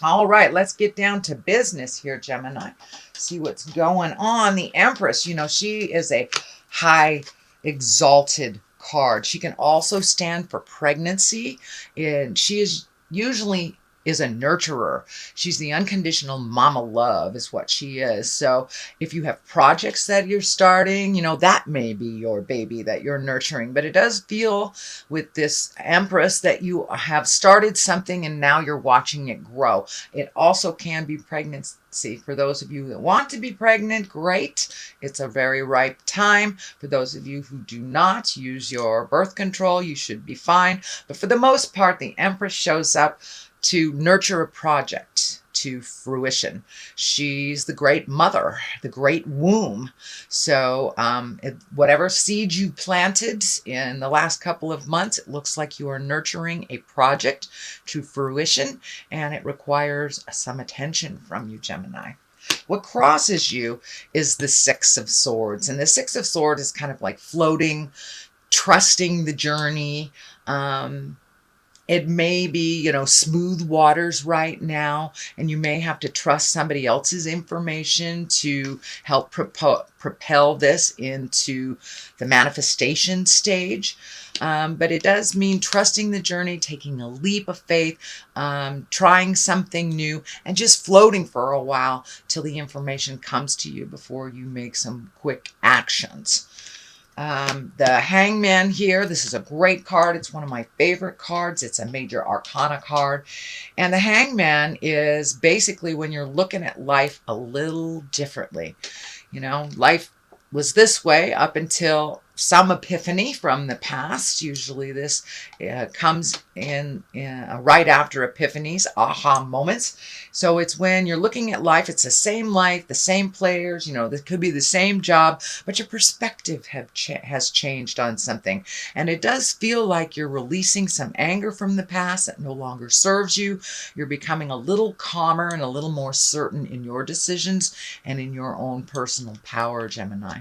All right, let's get down to business here, Gemini. See what's going on. The Empress, she is a high exalted card. She can also stand for pregnancy, and she is usually is a nurturer. She's the unconditional mama love is what she is. So if you have projects that you're starting, that may be your baby that you're nurturing. But it does feel with this Empress that you have started something and now you're watching it grow. It also can be pregnancy. For those of you that want to be pregnant, great. It's a very ripe time. For those of you who do not use your birth control, you should be fine. But for the most part, the Empress shows up to nurture a project to fruition. She's the great mother, the great womb. So whatever seed you planted in the last couple of months, it looks like you are nurturing a project to fruition, and it requires some attention from you, Gemini. What crosses you is the Six of Swords. And the Six of Swords is kind of like floating, trusting the journey. It may be, smooth waters right now, and you may have to trust somebody else's information to help propel this into the manifestation stage. But it does mean trusting the journey, taking a leap of faith, trying something new, and just floating for a while till the information comes to you before you make some quick actions. The Hangman here, this is a great card. It's one of my favorite cards. It's a major arcana card. And the Hangman is basically when you're looking at life a little differently. Life was this way up until some epiphany from the past. Usually this comes in right after epiphanies, aha moments. So it's when you're looking at life, it's the same life, the same players, this could be the same job, but your perspective has changed on something. And it does feel like you're releasing some anger from the past that no longer serves you. You're becoming a little calmer and a little more certain in your decisions and in your own personal power, Gemini.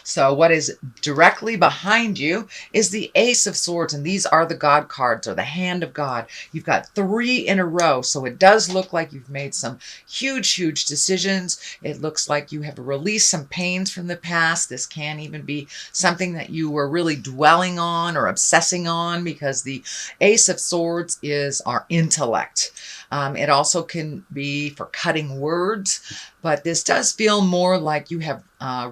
So what is directly behind you is the Ace of Swords, and these are the God cards, or the hand of God. You've got 3 in a row, so it does look like you've made some huge, huge decisions. It looks like you have released some pains from the past. This can even be something that you were really dwelling on or obsessing on, because the Ace of Swords is our intellect. It also can be for cutting words, but this does feel more like you have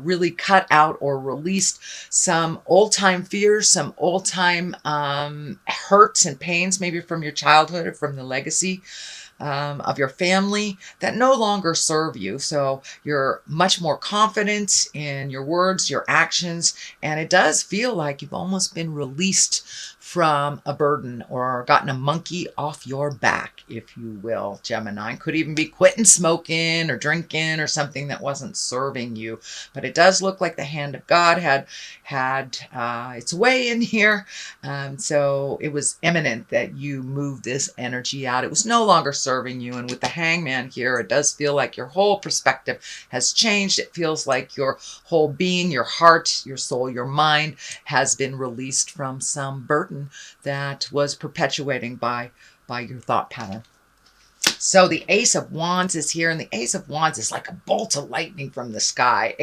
really cut out or released some old-time fears, some old-time hurts and pains, maybe from your childhood or from the legacy of your family that no longer serve you. So you're much more confident in your words, your actions, and it does feel like you've almost been released from a burden or gotten a monkey off your back, if you will, Gemini. Could even be quitting smoking or drinking or something that wasn't serving you. But it does look like the hand of God had its way in here. So it was imminent that you moved this energy out. It was no longer serving you. And with the Hangman here, it does feel like your whole perspective has changed. It feels like your whole being, your heart, your soul, your mind has been released from some burden that was perpetuating by your thought pattern. So the Ace of Wands is here, and the Ace of Wands is like a bolt of lightning from the sky.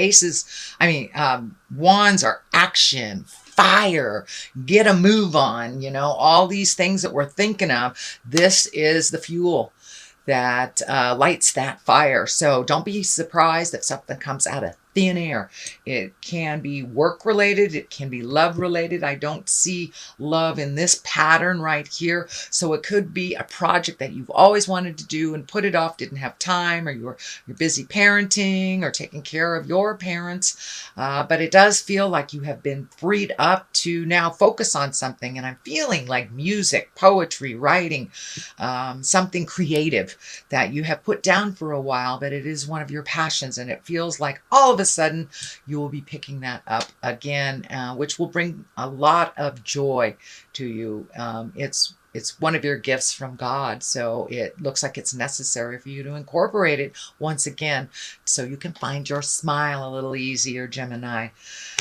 Wands are action, fire, get a move on, all these things that we're thinking of. This is the fuel that lights that fire. So don't be surprised if something comes out of thin air. It can be work related. It can be love related. I don't see love in this pattern right here. So it could be a project that you've always wanted to do and put it off, didn't have time, or you're busy parenting or taking care of your parents. But it does feel like you have been freed up to now focus on something. And I'm feeling like music, poetry, writing, something creative that you have put down for a while, but it is one of your passions. And it feels like all of a sudden you will be picking that up again, which will bring a lot of joy to you. It's one of your gifts from God, so it looks like it's necessary for you to incorporate it once again so you can find your smile a little easier, Gemini.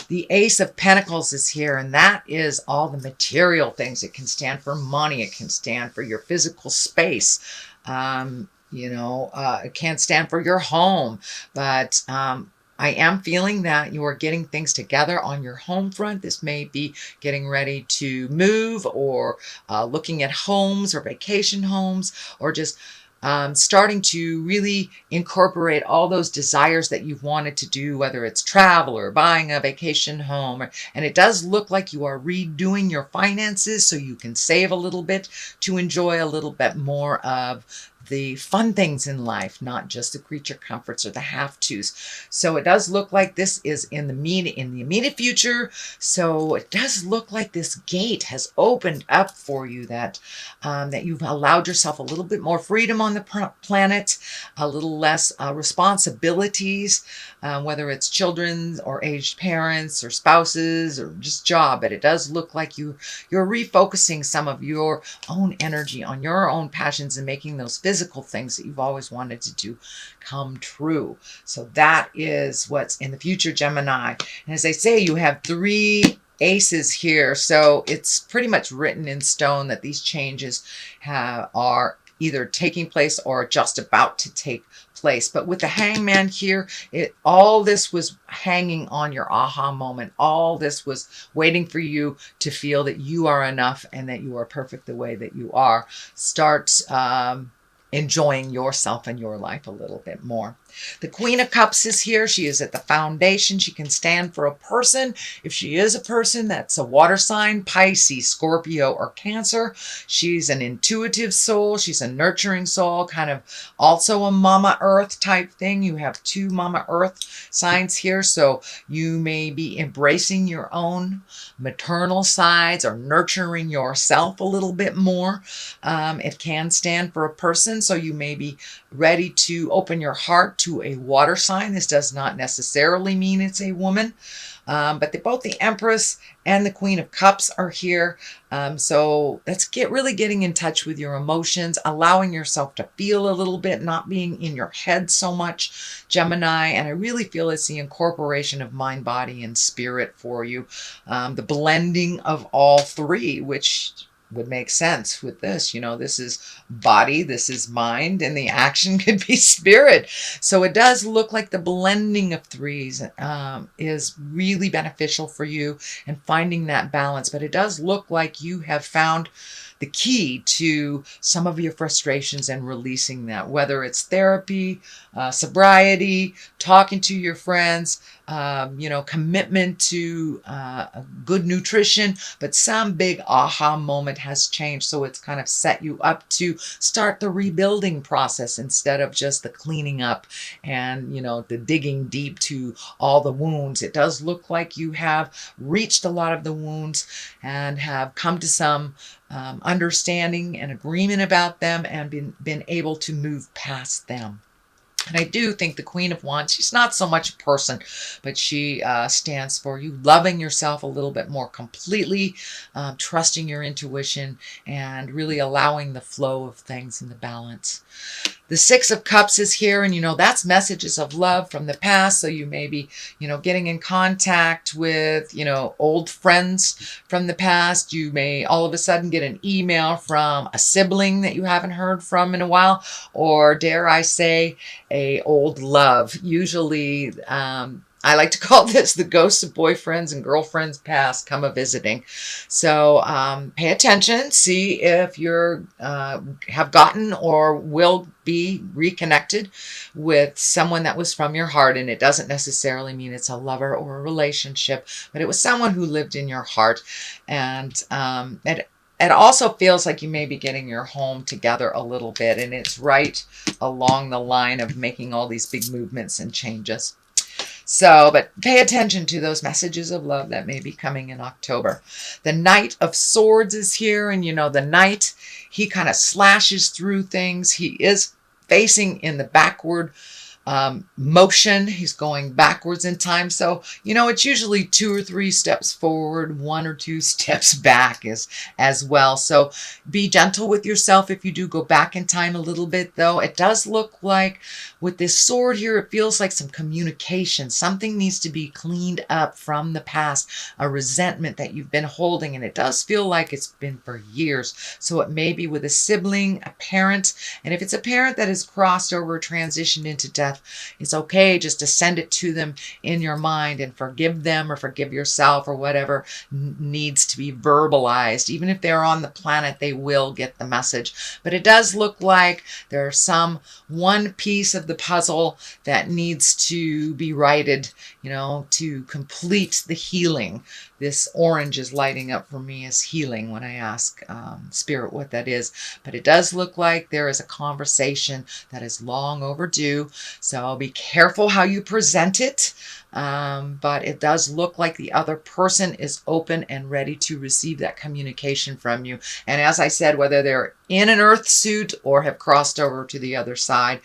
The Ace of Pentacles is here, and that is all the material things. It can stand for money. It can stand for your physical space. It can't stand for your home, but I am feeling that you are getting things together on your home front. This may be getting ready to move, or looking at homes or vacation homes, or just starting to really incorporate all those desires that you've wanted to do, whether it's travel or buying a vacation home. And it does look like you are redoing your finances so you can save a little bit to enjoy a little bit more of the fun things in life, not just the creature comforts or the have-tos. So it does look like this is in the immediate future. So it does look like this gate has opened up for you, that you've allowed yourself a little bit more freedom on the planet, a little less responsibilities, whether it's children or aged parents or spouses or just job. But it does look like you're refocusing some of your own energy on your own passions and making those physical things that you've always wanted to do come true. So that is what's in the future, Gemini. And as I say, you have 3 aces here. So it's pretty much written in stone that these changes are either taking place or just about to take place. But with the Hangman here, all this was hanging on your aha moment. All this was waiting for you to feel that you are enough and that you are perfect the way that you are. Start enjoying yourself and your life a little bit more. The Queen of Cups is here. She is at the foundation. She can stand for a person. If she is a person, that's a water sign, Pisces, Scorpio, or Cancer. She's an intuitive soul. She's a nurturing soul, kind of also a Mama Earth type thing. You have 2 Mama Earth signs here. So you may be embracing your own maternal sides or nurturing yourself a little bit more. It can stand for a person. So you may be ready to open your heart to a water sign. This does not necessarily mean it's a woman, but both the Empress and the Queen of Cups are here. So let's really getting in touch with your emotions, allowing yourself to feel a little bit, not being in your head so much, Gemini. And I really feel it's the incorporation of mind, body, and spirit for you. The blending of all 3, which would make sense with this. This is body, this is mind, and the action could be spirit. So it does look like the blending of 3s is really beneficial for you and finding that balance. But it does look like you have found the key to some of your frustrations and releasing that, whether it's therapy, sobriety, talking to your friends, commitment to good nutrition, but some big aha moment has changed. So it's kind of set you up to start the rebuilding process instead of just the cleaning up and, the digging deep to all the wounds. It does look like you have reached a lot of the wounds and have come to some understanding and agreement about them and been able to move past them. And I do think the Queen of Wands, she's not so much a person, but she stands for you loving yourself a little bit more completely, trusting your intuition, and really allowing the flow of things in the balance. The 6 of Cups is here, and that's messages of love from the past. So you may be, getting in contact with, old friends from the past. You may all of a sudden get an email from a sibling that you haven't heard from in a while, or dare I say, a old love. Usually, I like to call this the ghosts of boyfriends and girlfriends past come a-visiting. So pay attention, see if you're have gotten or will be reconnected with someone that was from your heart. And it doesn't necessarily mean it's a lover or a relationship, but it was someone who lived in your heart. And it also feels like you may be getting your home together a little bit, and it's right along the line of making all these big movements and changes. So, but pay attention to those messages of love that may be coming in October. The Knight of Swords is here, and the Knight, he kind of slashes through things. He is facing in the backward motion. He's going backwards in time. So, you know, it's usually 2 or 3 steps forward, 1 or 2 steps back as well. So be gentle with yourself if you do go back in time a little bit, though. It does look like with this sword here, it feels like some communication. Something needs to be cleaned up from the past, a resentment that you've been holding, and it does feel like it's been for years. So it may be with a sibling, a parent, and if it's a parent that has crossed over or transitioned into death, it's okay just to send it to them in your mind and forgive them or forgive yourself or whatever needs to be verbalized. Even if they're on the planet, they will get the message. But it does look like there's one piece of the puzzle that needs to be righted, you know, to complete the healing. This orange is lighting up for me as healing when I ask Spirit what that is. But it does look like there is a conversation that is long overdue. So be careful how you present it. But it does look like the other person is open and ready to receive that communication from you. And as I said, whether they're in an earth suit or have crossed over to the other side,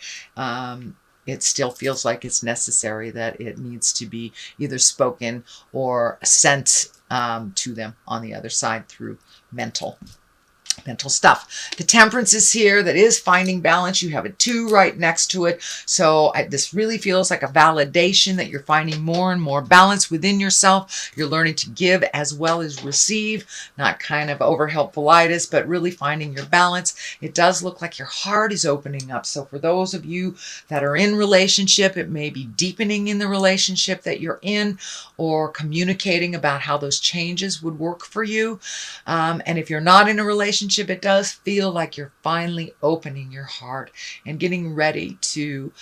it still feels like it's necessary, that it needs to be either spoken or sent to them on the other side through mental stuff. The Temperance is here. That is finding balance. You have a 2 right next to it. So this really feels like a validation that you're finding more and more balance within yourself. You're learning to give as well as receive, not kind of over helpfulitis, but really finding your balance. It does look like your heart is opening up. So for those of you that are in relationship, it may be deepening in the relationship that you're in or communicating about how those changes would work for you. And if you're not in a relationship, it does feel like you're finally opening your heart and getting ready to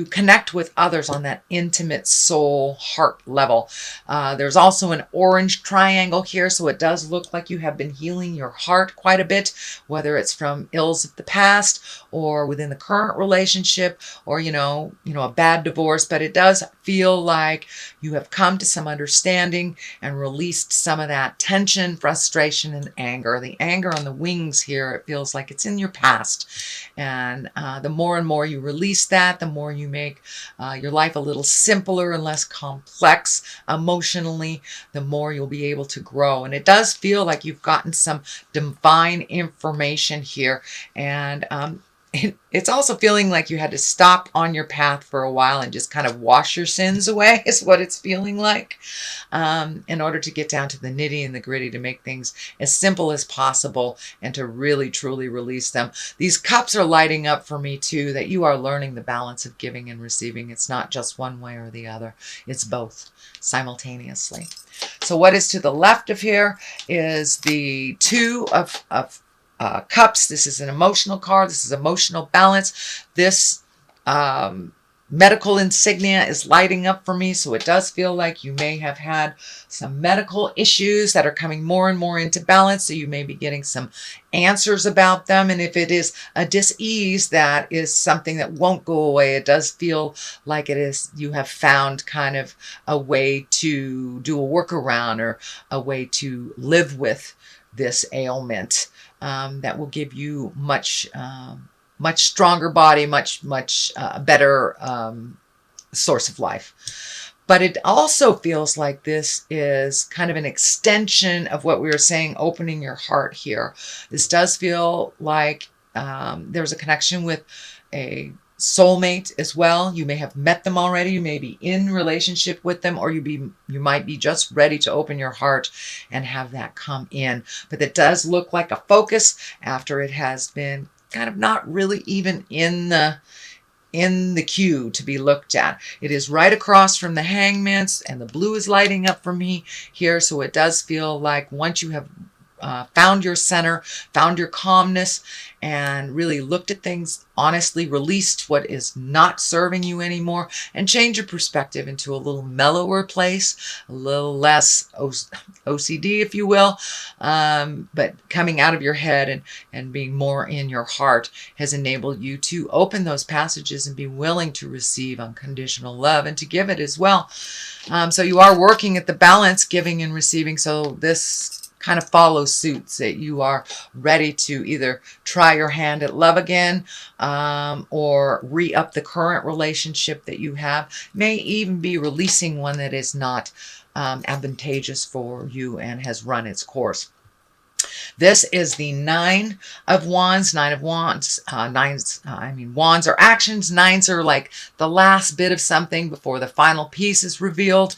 connect with others on that intimate soul heart level. There's also an orange triangle here, so it does look like you have been healing your heart quite a bit, whether it's from ills of the past or within the current relationship, or you know a bad divorce. But it does feel like you have come to some understanding and released some of that tension, frustration, and anger. The anger on the wings here, it feels like it's in your past, and the more and more you release that, the more you make your life a little simpler and less complex emotionally, the more you'll be able to grow. And it does feel like you've gotten some divine information here, and it's also feeling like you had to stop on your path for a while and just kind of wash your sins away is what it's feeling like, in order to get down to the nitty and the gritty, to make things as simple as possible and to really truly release them. These cups are lighting up for me too, that you are learning the balance of giving and receiving. It's not just one way or the other. It's both simultaneously. So what is to the left of here is the 2 of cups. This is an emotional card. This is emotional balance. This medical insignia is lighting up for me. So it does feel like you may have had some medical issues that are coming more and more into balance. So you may be getting some answers about them. And if it is a dis-ease, that is something that won't go away. It does feel like it is, you have found kind of a way to do a workaround or a way to live with this ailment. That will give you much stronger body, much better source of life. But it also feels like this is kind of an extension of what we were saying, opening your heart here. This does feel like there's a connection with a soulmate as well. You may have met them already. You may be in relationship with them, or you might be just ready to open your heart and have that come in. But it does look like a focus after it has been kind of not really even in the queue to be looked at. It is right across from the Hangman's, and the blue is lighting up for me here. So it does feel like once you have found your center, found your calmness, and really looked at things honestly, released what is not serving you anymore, and change your perspective into a little mellower place, a little less OCD, if you will, but coming out of your head and being more in your heart has enabled you to open those passages and be willing to receive unconditional love and to give it as well. So you are working at the balance, giving and receiving. So this kind of follow suits, that you are ready to either try your hand at love again, or re-up the current relationship that you have. May even be releasing one that is not advantageous for you and has run its course. This is the Nine of Wands. Nine of Wands. Wands are actions. Nines are like the last bit of something before the final piece is revealed.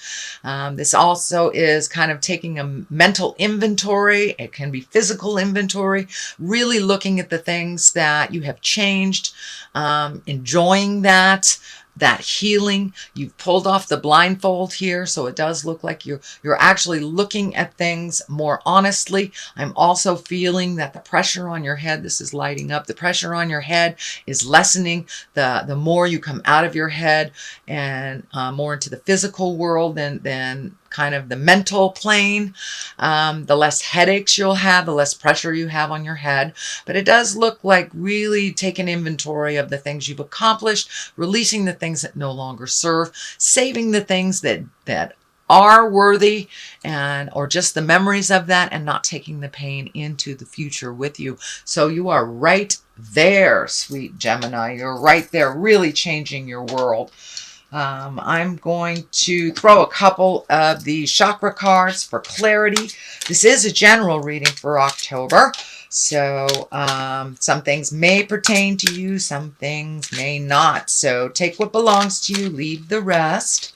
This also is kind of taking a mental inventory. It can be physical inventory, really looking at the things that you have changed, enjoying that healing. You've pulled off the blindfold here, so it does look like you're actually looking at things more honestly. I'm also feeling that the pressure on your head, this is lighting up, the pressure on your head is lessening the more you come out of your head and more into the physical world than kind of the mental plane. The less headaches you'll have, the less pressure you have on your head. But it does look like really taking inventory of the things you've accomplished, releasing the things that no longer serve, saving the things that are worthy, or just the memories of that, and not taking the pain into the future with you. So you are right there, sweet Gemini. You're right there, really changing your world. I'm going to throw a couple of the chakra cards for clarity. This is a general reading for October. So some things may pertain to you, some things may not. So take what belongs to you, leave the rest.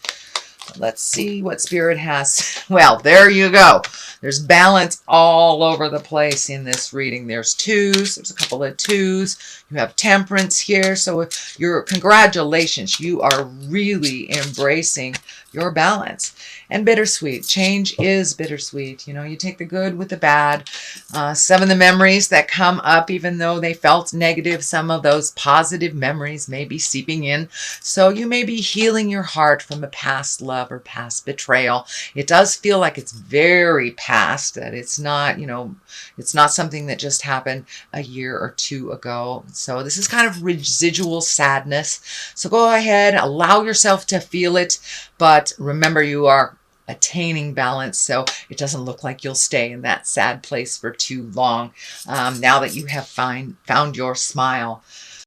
Let's see what Spirit has. Well, there you go. There's balance all over the place in this reading. There's twos. There's a couple of twos. You have temperance here. So congratulations. You are really embracing your balance. And bittersweet. Change is bittersweet. You know, you take the good with the bad. Some of the memories that come up, even though they felt negative, some of those positive memories may be seeping in. So you may be healing your heart from a past love or past betrayal. It does feel like it's very past, that it's not, it's not something that just happened a year or two ago. So this is kind of residual sadness. So go ahead, allow yourself to feel it, but remember, you are attaining balance, so it doesn't look like you'll stay in that sad place for too long, now that you have found your smile.